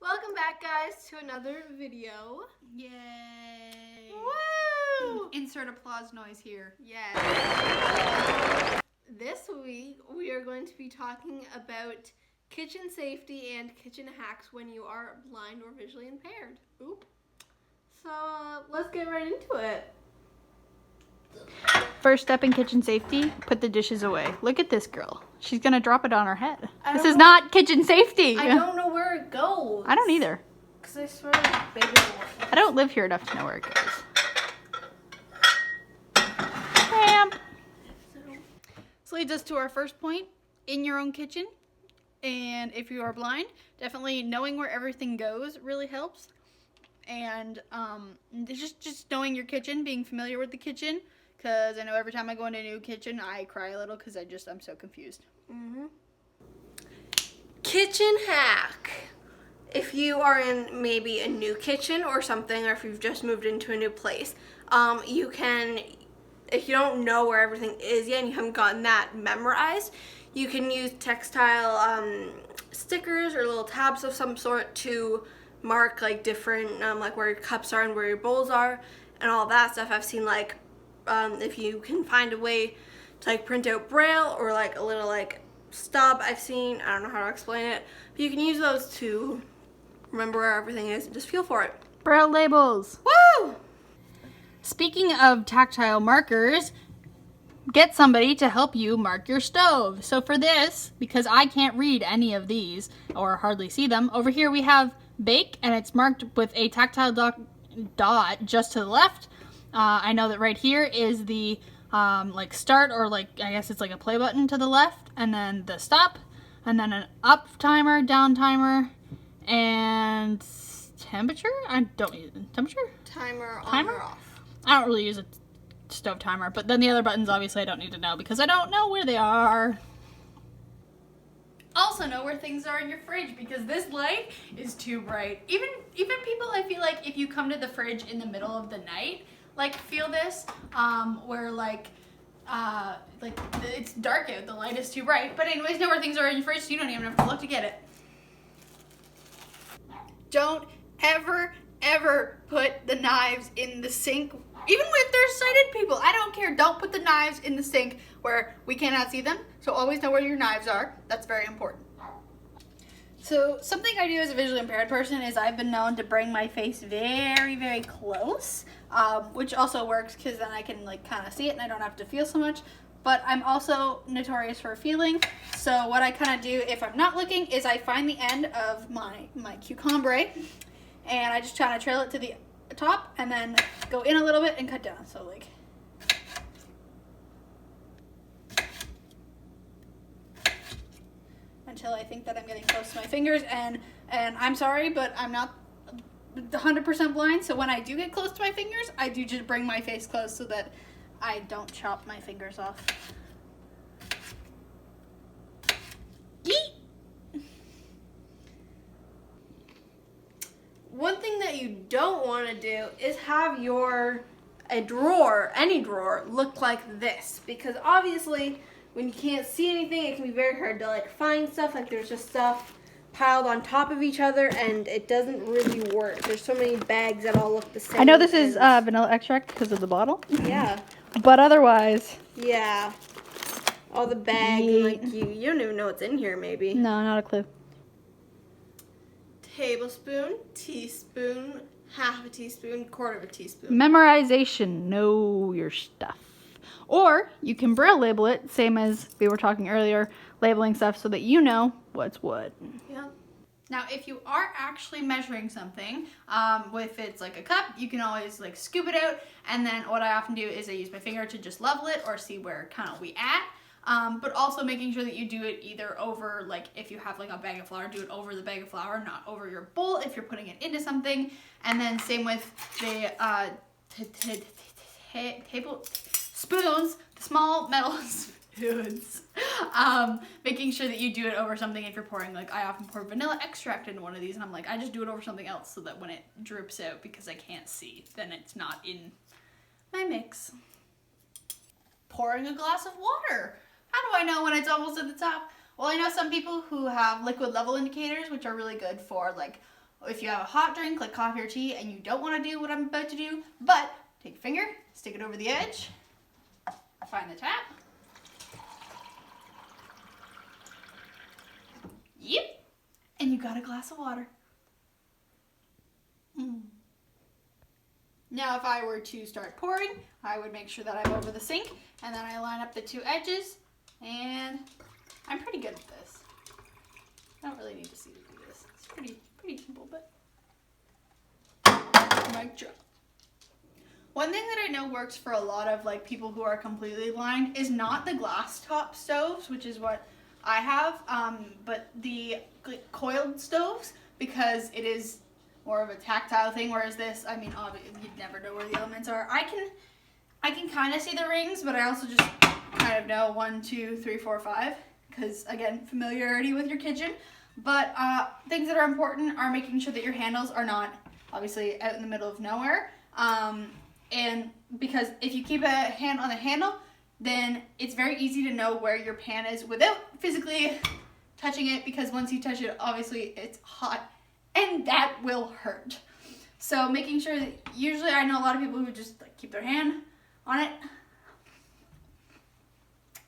Welcome back, guys, to another video. Yay! Woo! Insert applause noise here. Yes. This week, we are going to be talking about kitchen safety and kitchen hacks when you are blind or visually impaired. Oop. So, let's get right into it. First step in kitchen safety, put the dishes away. Look at this girl. She's gonna drop it on her head. This is not kitchen safety. I don't know where it goes. I don't either. Because I swear it's bigger than one. I don't live here enough to know where it goes. Bam. This leads us to our first point, in your own kitchen. And if you are blind, definitely knowing where everything goes really helps. And just knowing your kitchen, being familiar with the kitchen, because I know every time I go into a new kitchen, I cry a little because I'm so confused. Kitchen hack. If you are in maybe a new kitchen or something, or if you've just moved into a new place, you can, if you don't know where everything is yet and you haven't gotten that memorized, you can use textile stickers or little tabs of some sort to mark like different, like where your cups are and where your bowls are and all that stuff. I've seen like, if you can find a way to like print out braille or like a little like stub I've seen, I don't know how to explain it, but you can use those to remember where everything is and just feel for it. Braille labels. Woo! Speaking of tactile markers, get somebody to help you mark your stove. So for this, because I can't read any of these or hardly see them, over here we have bake and it's marked with a tactile dot just to the left. I know that right here is the like start, or like I guess it's like a play button to the left, and then the stop, and then an up timer, down timer, and temperature. I don't use temperature. Timer on or off. I don't really use a stove timer, but then the other buttons obviously I don't need to know because I don't know where they are. Also know where things are in your fridge because this light is too bright. Even people, I feel like if you come to the fridge in the middle of the night, like feel this, where like it's dark out, the light is too bright. But anyways, know where things are in your fridge so you don't even have to look to get it. Don't ever put the knives in the sink, even if they're sighted people. I don't care. Don't put the knives in the sink where we cannot see them. So always know where your knives are. That's very important. So something I do as a visually impaired person is I've been known to bring my face very close, which also works because then I can like kind of see it and I don't have to feel so much. But I'm also notorious for feeling. So what I kind of do if I'm not looking is I find the end of my cucumber and I just try to trail it to the top and then go in a little bit and cut down. So like, until I think that I'm getting close to my fingers, and I'm sorry, but I'm not 100% blind, so when I do get close to my fingers, I do just bring my face close so that I don't chop my fingers off. Yeet! One thing that you don't want to do is have a drawer, any drawer, look like this, because obviously when you can't see anything, it can be very hard to like find stuff. Like there's just stuff piled on top of each other and it doesn't really work. There's so many bags that all look the same. I know this is vanilla extract because of the bottle. Yeah. But otherwise. Yeah. All the bags, and like you don't even know what's in here maybe. No, not a clue. Tablespoon, teaspoon, half a teaspoon, quarter of a teaspoon. Memorization. Know your stuff. Or you can braille label it, same as we were talking earlier, labeling stuff so that you know what's what. Yeah. Now, if you are actually measuring something, if it's like a cup, you can always like scoop it out. And then what I often do is I use my finger to just level it or see where kind of we at. But also making sure that you do it either over, like if you have like a bag of flour, do it over the bag of flour, not over your bowl if you're putting it into something. And then same with the table spoons, the small metal spoons. Making sure that you do it over something if you're pouring, like I often pour vanilla extract into one of these and I'm like, I just do it over something else so that when it drips out because I can't see, then it's not in my mix. Pouring a glass of water. How do I know when it's almost at the top? Well, I know some people who have liquid level indicators, which are really good for like If you have a hot drink like coffee or tea and you don't want to do what I'm about to do, but take your finger, stick it over the edge, find the tap. Yep. And you got a glass of water. Now if I were to start pouring, I would make sure that I'm over the sink, and then I line up the two edges, and I'm pretty good at this. I don't really need to see to do this. It's pretty simple, but mic drop. One thing that I know works for a lot of like people who are completely blind is not the glass top stoves, which is what I have, but the coiled stoves, because it is more of a tactile thing, whereas this, I mean, obviously you'd never know where the elements are. I can kind of see the rings, but I also just kind of know 1, 2, 3, 4, 5, because again, familiarity with your kitchen. But things that are important are making sure that your handles are not obviously out in the middle of nowhere, and because if you keep a hand on the handle, then it's very easy to know where your pan is without physically touching it, because once you touch it, obviously it's hot and that will hurt. So making sure that, usually I know a lot of people who just like keep their hand on it,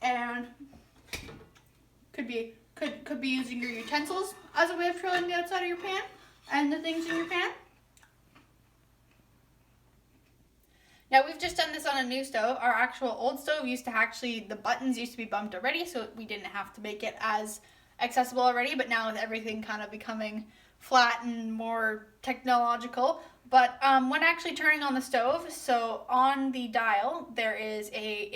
and could be using your utensils as a way of trilling the outside of your pan and the things in your pan. Now we've just done this on a new stove. Our actual old stove used to the buttons used to be bumped already, so we didn't have to make it as accessible already, but now with everything kind of becoming flat and more technological. But when actually turning on the stove, so on the dial, there is a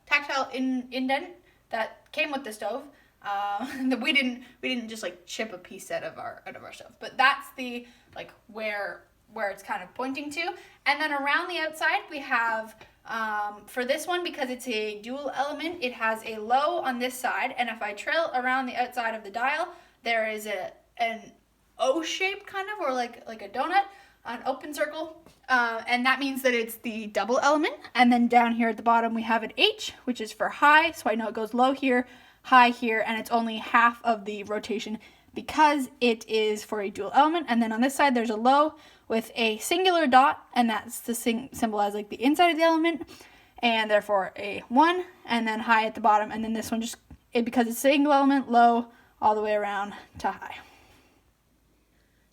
tactile indent that came with the stove. That we didn't just like chip a piece out of our stove, but that's the like where it's kind of pointing to. And then around the outside we have, for this one, because it's a dual element, it has a low on this side, and if I trail around the outside of the dial, there is an O shape kind of, or like a donut, an open circle, and that means that it's the double element. And then down here at the bottom we have an H, which is for high, so I know it goes low here, high here, and it's only half of the rotation because it is for a dual element. And then on this side there's a low with a singular dot, and that's to symbolize like the inside of the element, and therefore a 1, and then high at the bottom, and then this one because it's single element, low all the way around to high.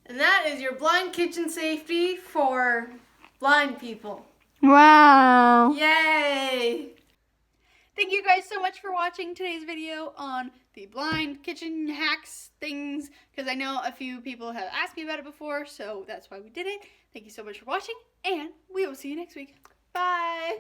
And that is your blind kitchen safety for blind people. Wow. Yay! Thank you guys so much for watching today's video on the blind kitchen hacks things, because I know a few people have asked me about it before, so that's why we did it. Thank you so much for watching, and we will see you next week. Bye!